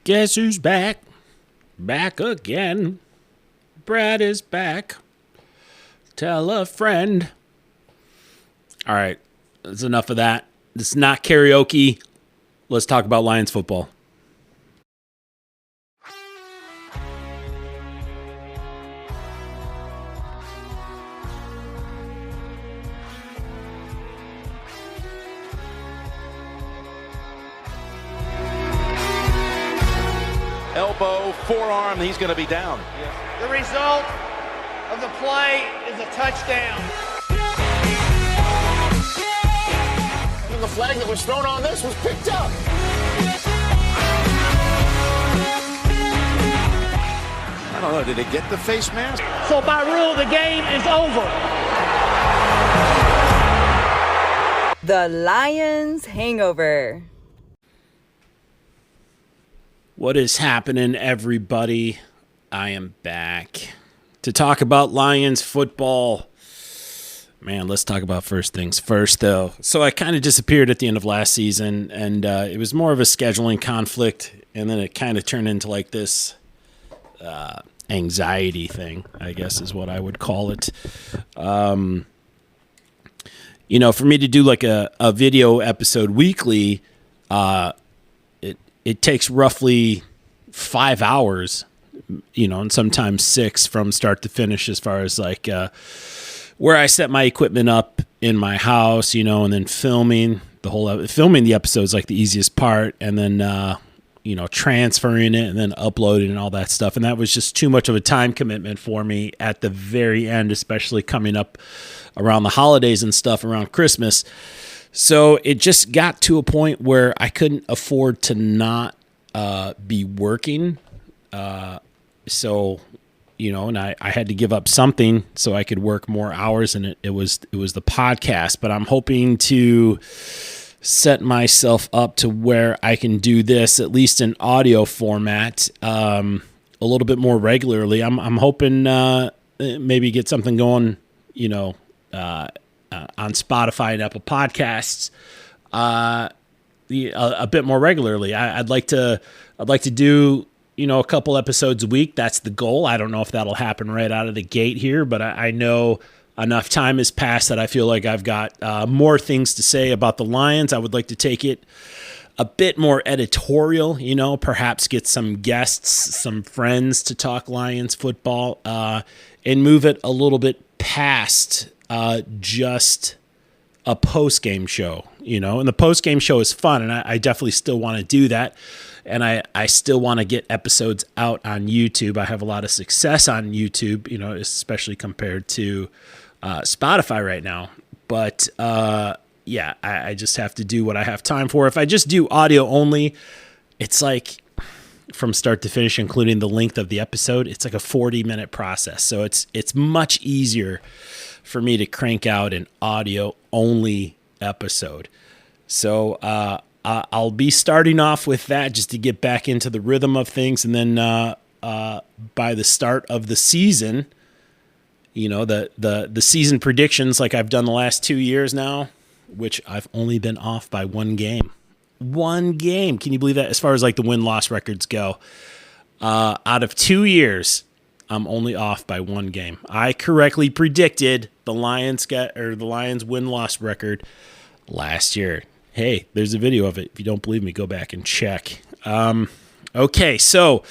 Guess who's back? Back again. Brad is back. Tell a friend. All right, that's enough of that. It's not karaoke. Let's talk about Lions football. Elbow, forearm, he's going to be down. The result of the play is a touchdown. And the flag that was thrown on this was picked up. I don't know, did it get the face mask? So by rule, the game is over. The Lions Hangover. What is happening, everybody? I am back to talk about Lions football. Man, let's talk about first things first, though. So I kind of disappeared at the end of last season, and it was more of a scheduling conflict, and then it kind of turned into like this anxiety thing, I guess is what I would call it. For me to do like a video episode weekly, it takes roughly 5 hours, and sometimes 6 from start to finish as far as like where I set my equipment up in my house, and then filming the episodes like the easiest part, and then transferring it and then uploading and all that stuff. And that was just too much of a time commitment for me at the very end, especially coming up around the holidays and stuff around Christmas. So it just got to a point where I couldn't afford to not be working. And I had to give up something so I could work more hours, and it was the podcast. But I'm hoping to set myself up to where I can do this, at least in audio format, a little bit more regularly. I'm hoping maybe get something going, on Spotify and Apple Podcasts a bit more regularly. I'd like to do a couple episodes a week. That's the goal. I don't know if that'll happen right out of the gate here, but I know enough time has passed that I feel like I've got more things to say about the Lions. I would like to take it a bit more editorial, perhaps get some guests, some friends to talk Lions football, and move it a little bit past just a post-game show, and the post-game show is fun, and I definitely still want to do that, and I still want to get episodes out on YouTube. I have a lot of success on YouTube, especially compared to Spotify right now, but I just have to do what I have time for. If I just do audio only, it's like from start to finish, including the length of the episode, it's like a 40-minute process. So it's much easier for me to crank out an audio-only episode. So I'll be starting off with that just to get back into the rhythm of things. And then by the start of the season, the season predictions like I've done the last 2 years now, which I've only been off by one game. One game. Can you believe that? As far as like the win-loss records go, out of 2 years, I'm only off by one game. I correctly predicted the Lions win-loss record last year. Hey, there's a video of it. If you don't believe me, go back and check. Okay, so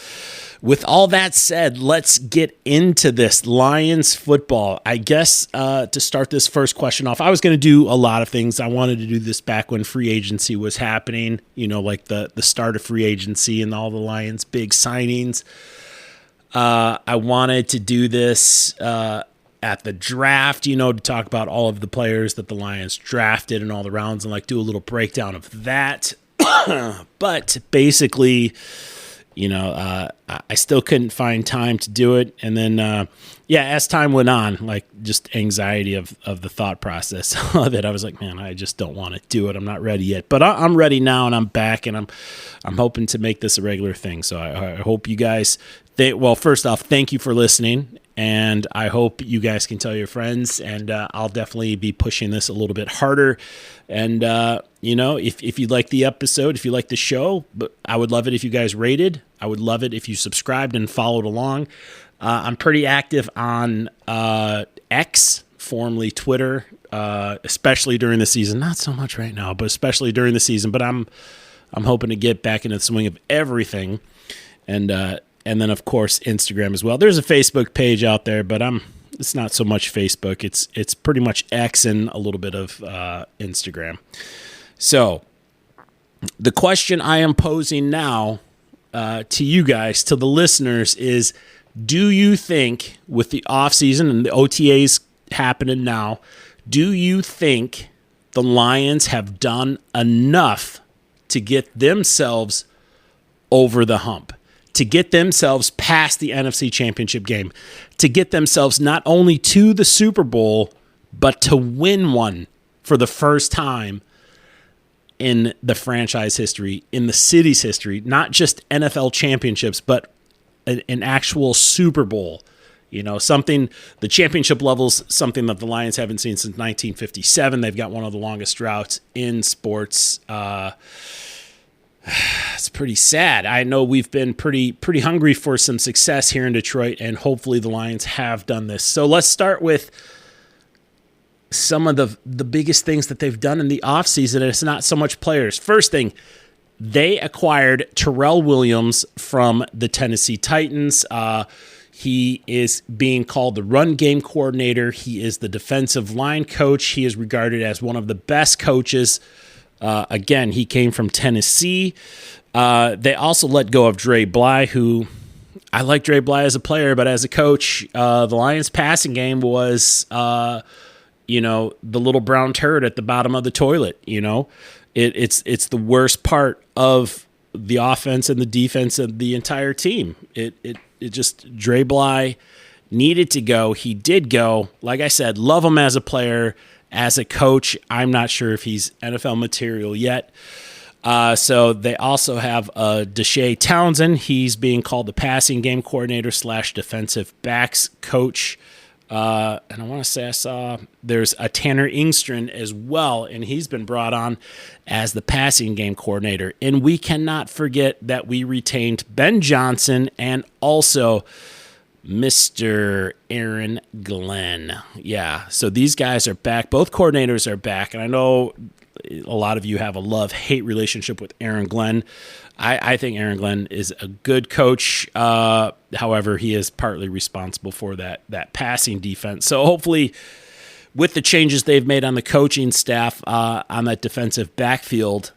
with all that said, let's get into this Lions football. I guess to start this first question off, I was going to do a lot of things. I wanted to do this back when free agency was happening, like the start of free agency and all the Lions' big signings. I wanted to do this at the draft, to talk about all of the players that the Lions drafted and all the rounds and like do a little breakdown of that. But basically, I still couldn't find time to do it. And then, as time went on, like just anxiety of the thought process of it, I was like, man, I just don't want to do it. I'm not ready yet, but I'm ready now and I'm back and I'm hoping to make this a regular thing. So I hope you guys, first off, thank you for listening. And I hope you guys can tell your friends, and I'll definitely be pushing this a little bit harder. And if you like the episode, if you like the show, but I would love it if you guys rated. I would love it if you subscribed and followed along. I'm pretty active on X, formerly Twitter, especially during the season. Not so much right now, but especially during the season. But I'm hoping to get back into the swing of everything, and then of course Instagram as well. There's a Facebook page out there, but it's not so much Facebook. It's pretty much X and a little bit of Instagram. So the question I am posing now to you guys, to the listeners, is: do you think, with the offseason and the OTAs happening now, do you think the Lions have done enough to get themselves over the hump, to get themselves past the NFC Championship game, to get themselves not only to the Super Bowl, but to win one for the first time in the franchise history, in the city's history, not just NFL championships, but an actual Super Bowl? Something, the championship level's something that the Lions haven't seen since 1957. They've got one of the longest droughts in sports. It's pretty sad. I know we've been pretty hungry for some success here in Detroit, and hopefully the Lions have done this. So let's start with some of the biggest things that they've done in the offseason, and it's not so much players. First thing, they acquired Terrell Williams from the Tennessee Titans. He is being called the run game coordinator. He is the defensive line coach. He is regarded as one of the best coaches. Again, he came from Tennessee. They also let go of Dre Bly, who I like Dre Bly as a player, but as a coach, the Lions passing game was, the little brown turd at the bottom of the toilet. It's the worst part of the offense and the defense of the entire team. It just, Dre Bly needed to go. He did go. Like I said, love him as a player. As a coach, I'm not sure if he's NFL material yet. So they also have Deshae Townsend. He's being called the passing game coordinator / defensive backs coach. And I want to say I saw there's a Tanner Engstrand as well, and he's been brought on as the passing game coordinator. And we cannot forget that we retained Ben Johnson and also Mr. Aaron Glenn. Yeah, so these guys are back. Both coordinators are back, and I know a lot of you have a love-hate relationship with Aaron Glenn. I think Aaron Glenn is a good coach. However, he is partly responsible for that passing defense. So hopefully, with the changes they've made on the coaching staff on that defensive backfield,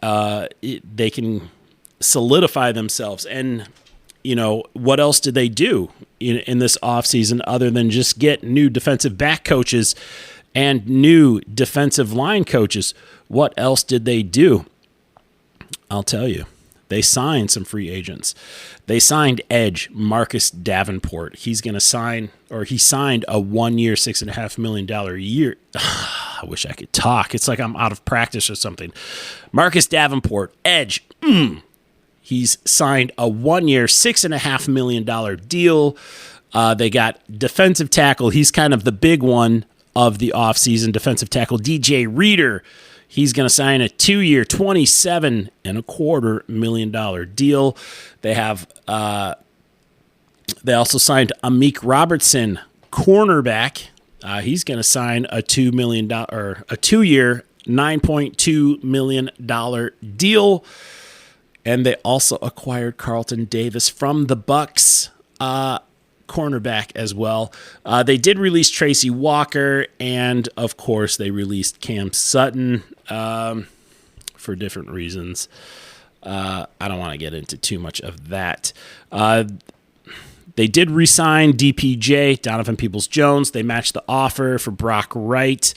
they can solidify themselves. And what else did they do in this offseason other than just get new defensive back coaches and new defensive line coaches? What else did they do? I'll tell you. They signed some free agents. They signed edge Marcus Davenport. He's going to sign, or he signed a 1 year, $6.5 million a year. I wish I could talk. It's like I'm out of practice or something. Marcus Davenport, edge. He's signed a 1 year, $6.5 million deal. They got defensive tackle. He's kind of the big one of the offseason. Defensive tackle DJ Reader. He's going to sign a 2 year, $27.25 million deal. They have. They also signed Amik Robertson, cornerback. He's going to sign a $2 year, $9.2 million deal. And they also acquired Carlton Davis from the Bucks, cornerback as well. They did release Tracy Walker, and of course they released Cam Sutton for different reasons. I don't want to get into too much of that. They did re-sign DPJ, Donovan Peoples-Jones. They matched the offer for Brock Wright.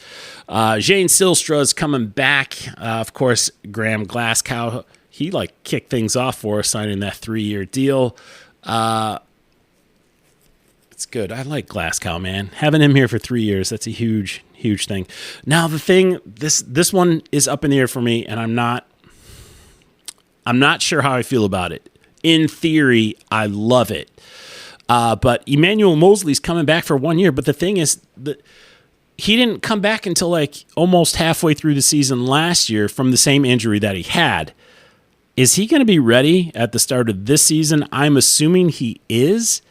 Jane Silstra's coming back. Of course, Graham Glasgow, he kicked things off for us, signing that 3-year deal. It's good. I like Glasgow, man. Having him here for 3 years, that's a huge, huge thing. Now, the thing, this one is up in the air for me, and I'm not sure how I feel about it. In theory, I love it. But Emmanuel Mosley's coming back for 1 year. But the thing is, he didn't come back until like almost halfway through the season last year from the same injury that he had. Is he going to be ready at the start of this season? I'm assuming he is,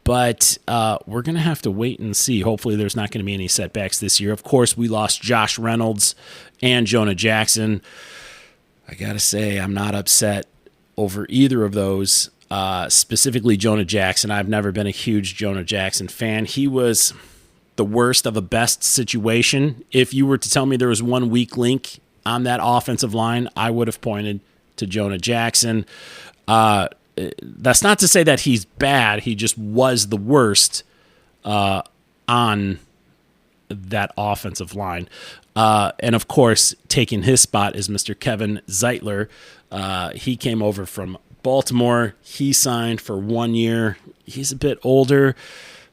but we're going to have to wait and see. Hopefully there's not going to be any setbacks this year. Of course, we lost Josh Reynolds and Jonah Jackson. I got to say, I'm not upset over either of those, specifically Jonah Jackson. I've never been a huge Jonah Jackson fan. He was the worst of a best situation. If you were to tell me there was one weak link on that offensive line, I would have pointed to Jonah Jackson. That's not to say that he's bad. He just was the worst on that offensive line. And, of course, taking his spot is Mr. Kevin Zeitler. He came over from Baltimore. He signed for 1 year. He's a bit older,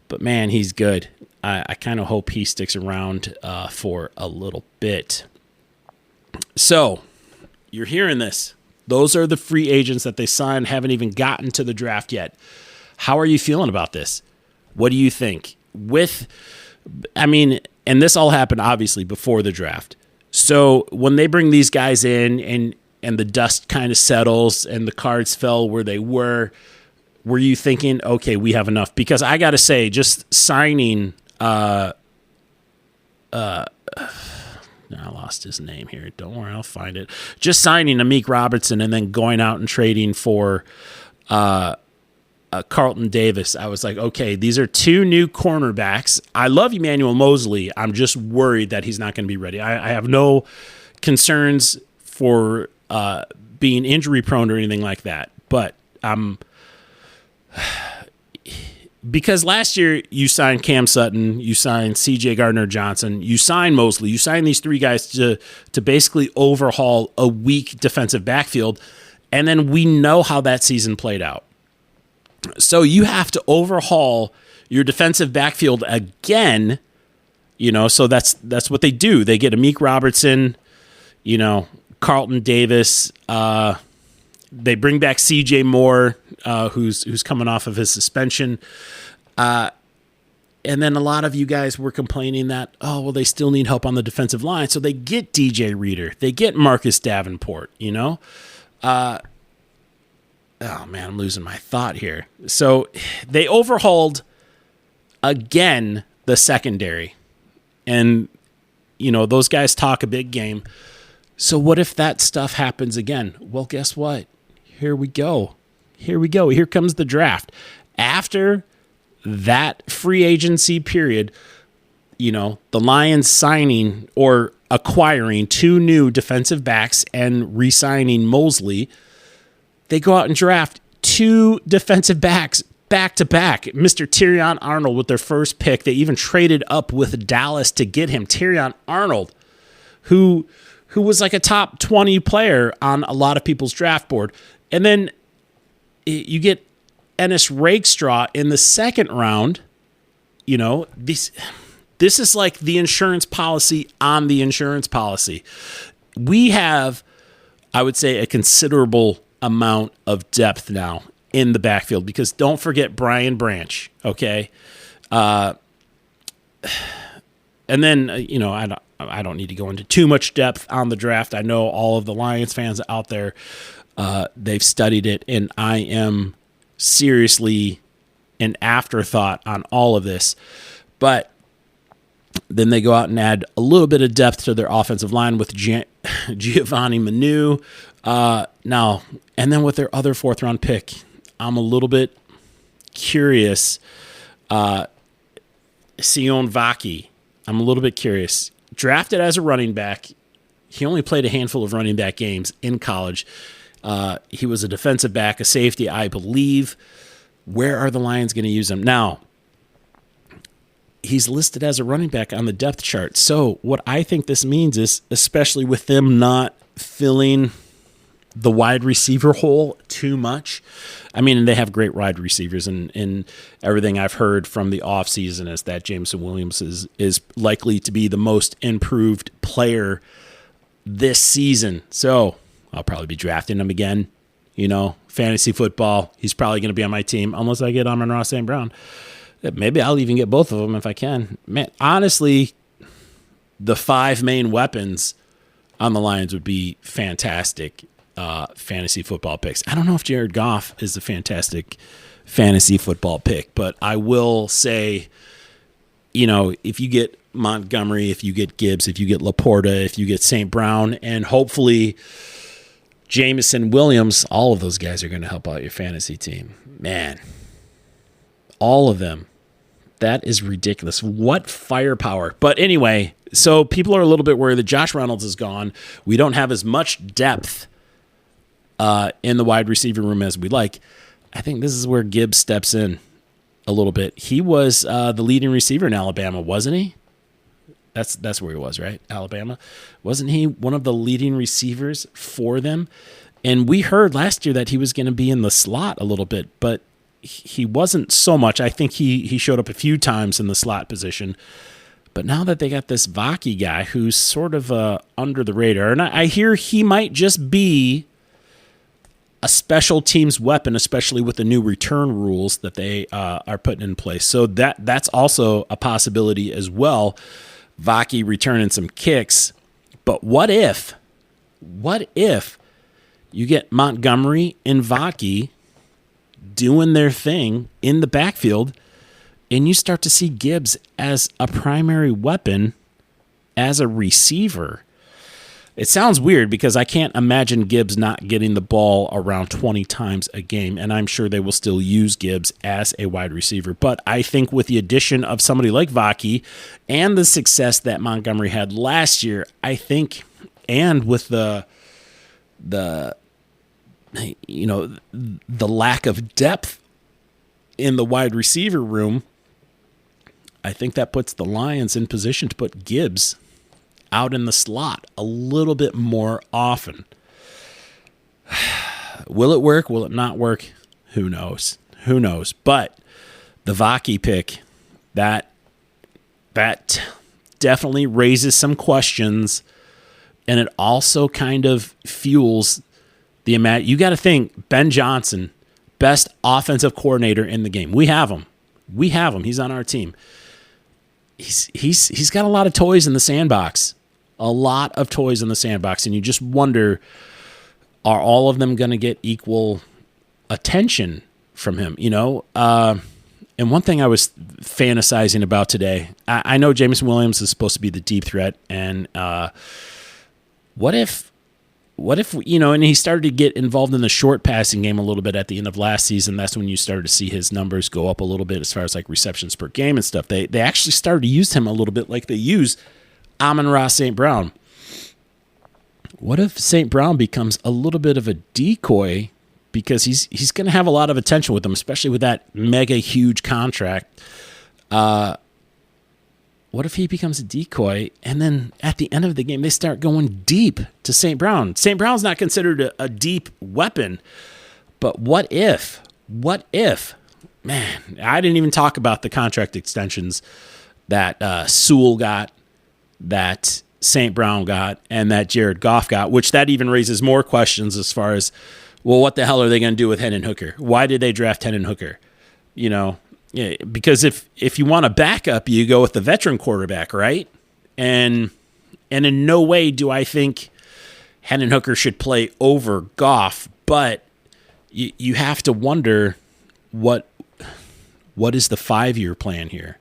but, man, he's good. I kind of hope he sticks around for a little bit. So, you're hearing this. Those are the free agents that they signed, haven't even gotten to the draft yet. How are you feeling about this? What do you think? And this all happened obviously before the draft. So when they bring these guys in and the dust kind of settles and the cards fell where they were you thinking, okay, we have enough? Because I got to say, just signing, I lost his name here. Don't worry, I'll find it. Just signing Amik Robertson and then going out and trading for Carlton Davis. I was like, okay, these are two new cornerbacks. I love Emmanuel Mosley. I'm just worried that he's not going to be ready. I have no concerns for being injury prone or anything like that. But because last year you signed Cam Sutton, you signed C.J. Gardner-Johnson, you signed Mosley, you signed these three guys to basically overhaul a weak defensive backfield, and then we know how that season played out. So you have to overhaul your defensive backfield again, so that's what they do. They get Amik Robertson, Carlton Davis, they bring back C.J. Moore, who's coming off of his suspension. And then a lot of you guys were complaining that, they still need help on the defensive line. So they get DJ Reader. They get Marcus Davenport, Oh, man, I'm losing my thought here. So they overhauled, again, the secondary. And, those guys talk a big game. So what if that stuff happens again? Well, guess what? Here we go. Here comes the draft. After that free agency period, the Lions signing or acquiring two new defensive backs and re-signing Mosley, they go out and draft two defensive backs back-to-back. Mr. Terrion Arnold with their first pick. They even traded up with Dallas to get him. Terrion Arnold, who was like a top 20 player on a lot of people's draft board. And then you get Ennis Rakestraw in the second round. This is like the insurance policy on the insurance policy. We have, I would say, a considerable amount of depth now in the backfield, because don't forget Brian Branch, okay? And then, I don't need to go into too much depth on the draft. I know all of the Lions fans out there, they've studied it, and I am seriously an afterthought on all of this. But then they go out and add a little bit of depth to their offensive line with Giovanni Manu. Now, and then with their other fourth-round pick, I'm a little bit curious. Sion Vaki, I'm a little bit curious. Drafted as a running back, he only played a handful of running back games in college. He was a defensive back, a safety, I believe. Where are the Lions going to use him? Now, he's listed as a running back on the depth chart. So what I think this means is, especially with them not filling the wide receiver hole too much. They have great wide receivers, and everything I've heard from the offseason is that Jameson Williams is likely to be the most improved player this season. So I'll probably be drafting him again. Fantasy football, he's probably going to be on my team unless I get Amon-Ra St. Brown. Maybe I'll even get both of them if I can. Man, honestly, the 5 main weapons on the Lions would be fantastic fantasy football picks. I don't know if Jared Goff is a fantastic fantasy football pick, but I will say, if you get Montgomery, if you get Gibbs, if you get Laporta, if you get St. Brown, and hopefully Jameson Williams, all of those guys are going to help out your fantasy team. Man, all of them. That is ridiculous. What firepower. But anyway, so people are a little bit worried that Josh Reynolds is gone. We don't have as much depth in the wide receiver room as we'd like. I think this is where Gibbs steps in a little bit. He was the leading receiver in Alabama, wasn't he? That's where he was, right? Alabama. Wasn't he one of the leading receivers for them? And we heard last year that he was going to be in the slot a little bit, but he wasn't so much. I think he showed up a few times in the slot position. But now that they got this Vaki guy who's sort of under the radar, and I hear he might just be a special teams weapon, especially with the new return rules that they are putting in place. So that's also a possibility as well. Vaki returning some kicks. But what if you get Montgomery and Vaki doing their thing in the backfield, and you start to see Gibbs as a primary weapon as a receiver? It sounds weird because I can't imagine Gibbs not getting the ball around 20 times a game, and I'm sure they will still use Gibbs as a wide receiver. But I think with the addition of somebody like Vaki and the success that Montgomery had last year, I think, and with the lack of depth in the wide receiver room, I think that puts the Lions in position to put Gibbs out in the slot a little bit more often. Will it work? Will it not work? Who knows? But the Vaki pick, that definitely raises some questions, and it also kind of fuels the amount. You got to think, Ben Johnson, best offensive coordinator in the game. We have him. He's on our team. He's got a lot of toys in the sandbox. And you just wonder, are all of them going to get equal attention from him? And one thing I was fantasizing about today, I know Jameson Williams is supposed to be the deep threat, and what if and he started to get involved in the short passing game a little bit at the end of last season. That's when you started to see his numbers go up a little bit as far as like receptions per game and stuff. They actually started to use him a little bit like they use Amon-Ra St. Brown. What if St. Brown becomes a little bit of a decoy, because he's going to have a lot of attention with him, especially with that mega huge contract. What if he becomes a decoy, and then at the end of the game they start going deep to St. Brown? St. Brown's not considered a deep weapon, but what if? Man, I didn't even talk about the contract extensions that Sewell got, that St. Brown got, and that Jared Goff got, which that even raises more questions as far as, well, what the hell are they going to do with Hendon Hooker? Why did they draft Hendon Hooker? Because if you want a backup, you go with the veteran quarterback, right? And in no way do I think Hendon Hooker should play over Goff, but you have to wonder what is the 5-year plan here,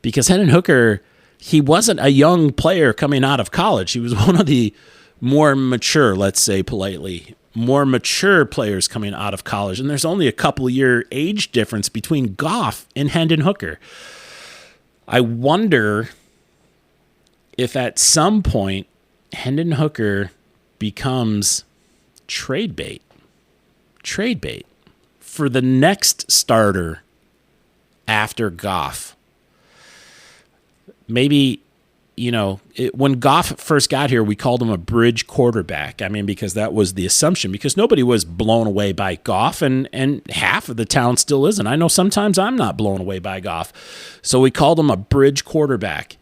Because Hendon Hooker, he wasn't a young player coming out of college. He was one of the more mature, let's say politely, more mature players coming out of college. And there's only a couple year age difference between Goff and Hendon Hooker. I wonder if at some point Hendon Hooker becomes trade bait for the next starter after Goff. Maybe, when Goff first got here, we called him a bridge quarterback. I mean, because that was the assumption, because nobody was blown away by Goff, and half of the town still isn't. I know sometimes I'm not blown away by Goff. So we called him a bridge quarterback.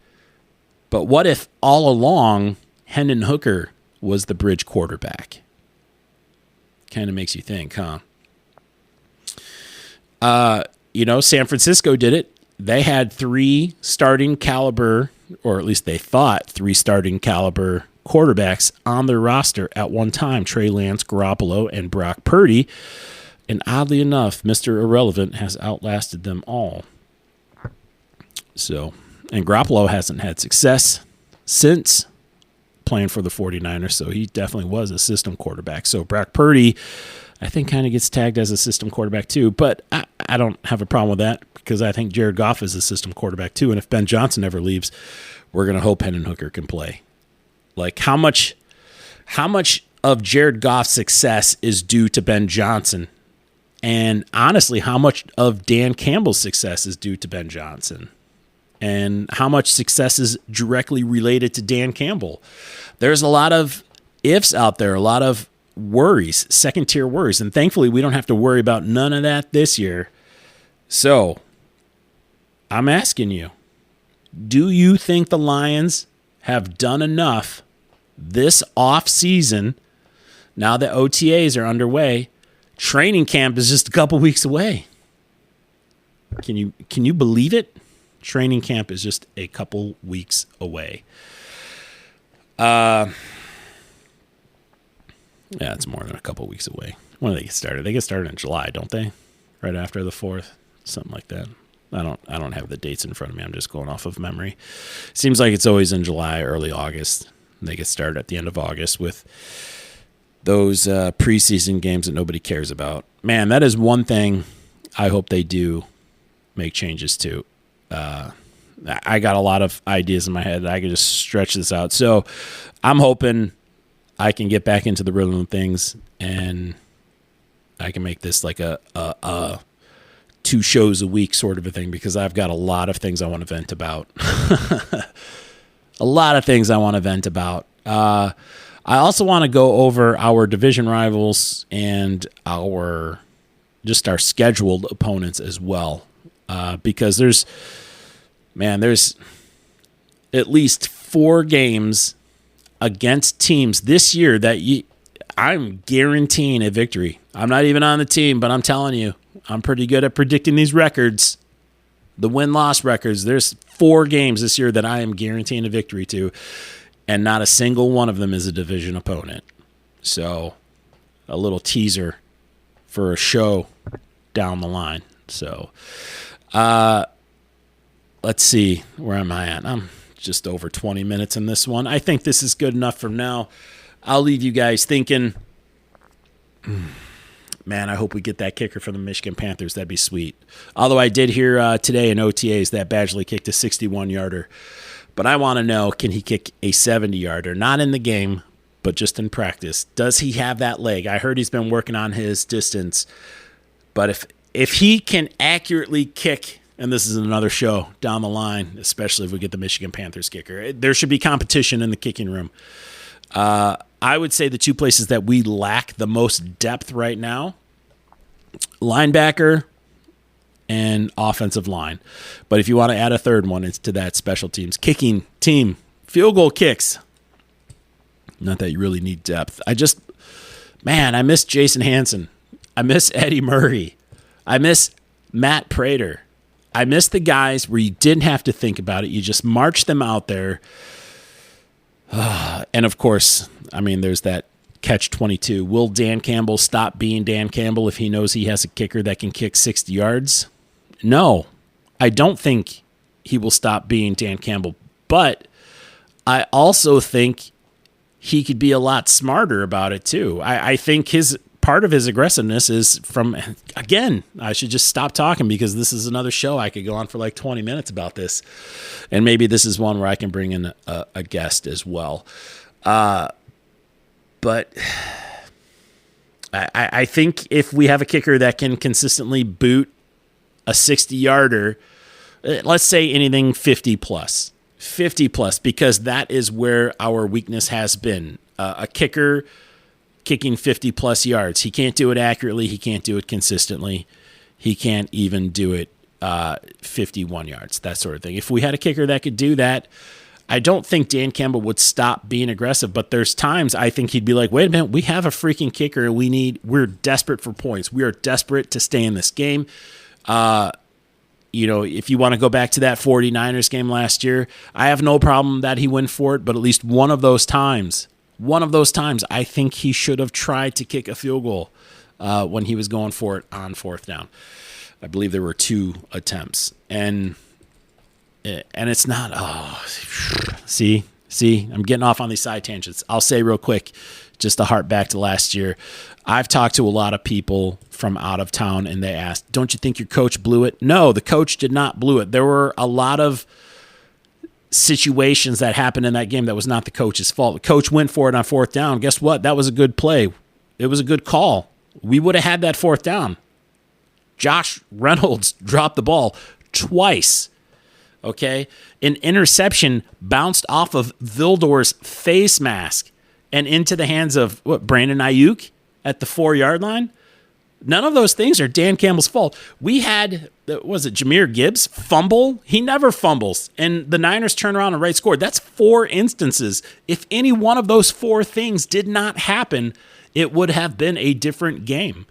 But what if all along Hendon Hooker was the bridge quarterback? Kind of makes you think, huh? San Francisco did it. They had 3 starting caliber or at least they thought, 3 starting caliber quarterbacks on their roster at one time: Trey Lance, Garoppolo, and Brock Purdy. And oddly enough, Mr. Irrelevant has outlasted them all. So, and Garoppolo hasn't had success since playing for the 49ers, so he definitely was a system quarterback. So Brock Purdy, I think, kind of gets tagged as a system quarterback too, but I don't have a problem with that because I think Jared Goff is a system quarterback too, and if Ben Johnson ever leaves, we're going to hope Hendon Hooker can play. Like, how much of Jared Goff's success is due to Ben Johnson? And honestly, how much of Dan Campbell's success is due to Ben Johnson? And how much success is directly related to Dan Campbell? There's a lot of ifs out there, a lot of worries, second-tier worries. And thankfully, we don't have to worry about none of that this year. So, I'm asking you, do you think the Lions have done enough this off-season, now that OTAs are underway? Training camp is just a couple weeks away. Can you believe it? Training camp is just a couple weeks away. Yeah, it's more than a couple weeks away. When do they get started? They get started in July, don't they? Right after the 4th, something like that. I don't have the dates in front of me. I'm just going off of memory. Seems like it's always in July, early August. They get started at the end of August with those preseason games that nobody cares about. Man, that is one thing I hope they do make changes to. I got a lot of ideas in my head that I could just stretch this out. So I'm hoping I can get back into the rhythm of things and I can make this like a 2 shows a week sort of a thing, because I've got a lot of things I want to vent about. A lot of things I want to vent about. I also want to go over our division rivals and our scheduled opponents as well, because there's at least 4 games against teams this year that I'm guaranteeing a victory. I'm not even on the team, but I'm telling you, I'm pretty good at predicting these records, the win-loss records. There's 4 games this year that I am guaranteeing a victory to, and not a single one of them is a division opponent. So, a little teaser for a show down the line. So, let's see, where am I at? I'm just over 20 minutes in this one. I think this is good enough for now. I'll leave you guys thinking, man, I hope we get that kicker for the Michigan Panthers. That'd be sweet. Although I did hear today in OTAs that Badgley kicked a 61-yarder. But I want to know, can he kick a 70-yarder? Not in the game, but just in practice. Does he have that leg? I heard he's been working on his distance. But if he can accurately kick, and this is another show down the line, especially if we get the Michigan Panthers kicker, there should be competition in the kicking room. I would say the 2 places that we lack the most depth right now, linebacker and offensive line. But if you want to add a third one, it's to that special teams. Kicking team, field goal kicks. Not that you really need depth. I miss Jason Hanson. I miss Eddie Murray. I miss Matt Prater. I miss the guys where you didn't have to think about it. You just marched them out there. And of course, I mean, there's that catch-22. Will Dan Campbell stop being Dan Campbell if he knows he has a kicker that can kick 60 yards? No, I don't think he will stop being Dan Campbell. But I also think he could be a lot smarter about it too. I think part of his aggressiveness is from, again, I should just stop talking because this is another show. I could go on for like 20 minutes about this. And maybe this is one where I can bring in a guest as well. But I think if we have a kicker that can consistently boot a 60-yarder, let's say anything 50 plus, because that is where our weakness has been. A kicker kicking 50 plus yards. He can't do it accurately. He can't do it consistently. He can't even do it 51 yards, that sort of thing. If we had a kicker that could do that, I don't think Dan Campbell would stop being aggressive, but there's times I think he'd be like, wait a minute, we have a freaking kicker and we're desperate for points. We are desperate to stay in this game. if you want to go back to that 49ers game last year, I have no problem that he went for it, but at least one of those times, I think he should have tried to kick a field goal when he was going for it on fourth down. I believe there were 2 attempts. And it's not, see, I'm getting off on these side tangents. I'll say real quick, just to harp back to last year, I've talked to a lot of people from out of town, and they asked, don't you think your coach blew it? No, the coach did not blew it. There were a lot of situations that happened in that game that was not the coach's fault. The coach went for it on fourth down. Guess what? That was a good play. It was a good call. We would have had that fourth down. Josh Reynolds dropped the ball twice. Okay? An interception bounced off of Vildor's face mask and into the hands of Brandon Ayuk at the 4-yard line. None of those things are Dan Campbell's fault. We had, Jahmyr Gibbs fumble? He never fumbles. And the Niners turn around and right scored. That's 4 instances. If any one of those 4 things did not happen, it would have been a different game.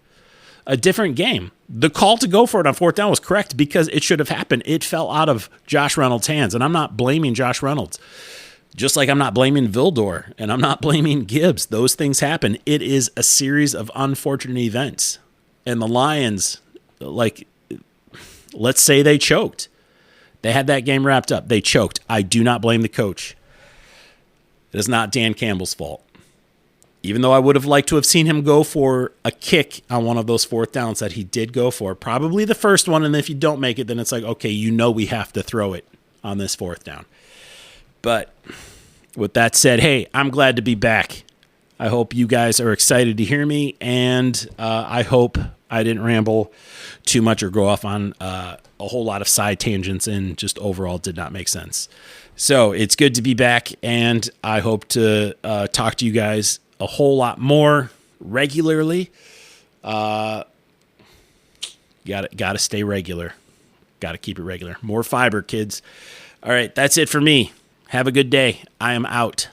The call to go for it on fourth down was correct because it should have happened. It fell out of Josh Reynolds' hands. And I'm not blaming Josh Reynolds. Just like I'm not blaming Vildor and I'm not blaming Gibbs. Those things happen. It is a series of unfortunate events. And the Lions, let's say they choked. They had that game wrapped up. They choked. I do not blame the coach. It is not Dan Campbell's fault. Even though I would have liked to have seen him go for a kick on one of those fourth downs that he did go for. Probably the first one, and if you don't make it, then it's like, okay, we have to throw it on this fourth down. But with that said, hey, I'm glad to be back. I hope you guys are excited to hear me, and I hope I didn't ramble too much or go off on a whole lot of side tangents and just overall did not make sense. So it's good to be back, and I hope to talk to you guys a whole lot more regularly. Got to stay regular. Got to keep it regular. More fiber, kids. All right, that's it for me. Have a good day. I am out.